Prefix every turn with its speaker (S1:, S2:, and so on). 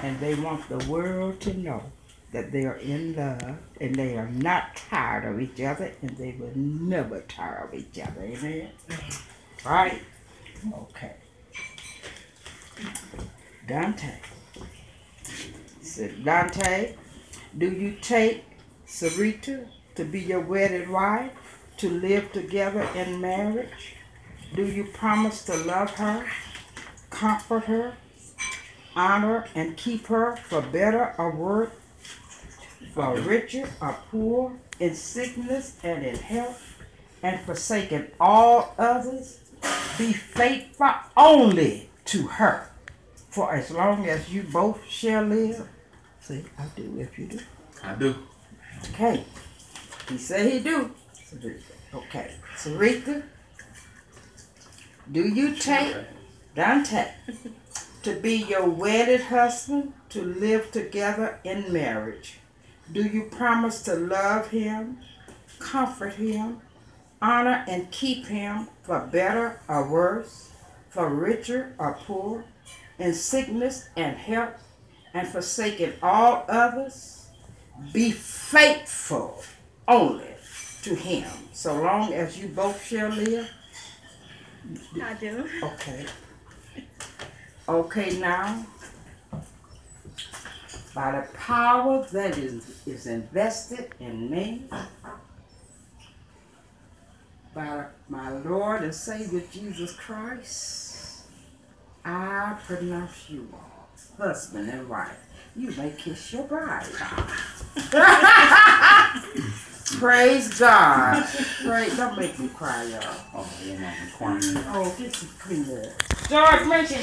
S1: and they want the world to know that they are in love and they are not tired of each other and they will never tire of each other. Amen? Right? Okay. Dante. Said, Dante, do you take Sarita to be your wedded wife, to live together in marriage? Do you promise to love her, comfort her, honor and keep her for better or worse, for richer or poor, in sickness and in health, and forsaking all others? Be faithful only to her, for as long as you both shall live. See, I do if you do.
S2: I do.
S1: Okay. He said he do. Okay. Sarita, do you take Dante to be your wedded husband, to live together in marriage? Do you promise to love him, comfort him, honor and keep him for better or worse, for richer or poor, in sickness and health, and forsaking all others? Be faithful only to him, so long as you both shall live?
S3: I do.
S1: Okay. Okay, now, by the power that is invested in me, by my Lord and Savior Jesus Christ, I pronounce you all husband and wife. You may kiss your bride. Praise God. Praise, don't make me cry, y'all.
S2: Oh, yeah, I'm crying.
S1: Oh, get some clean up. George, mention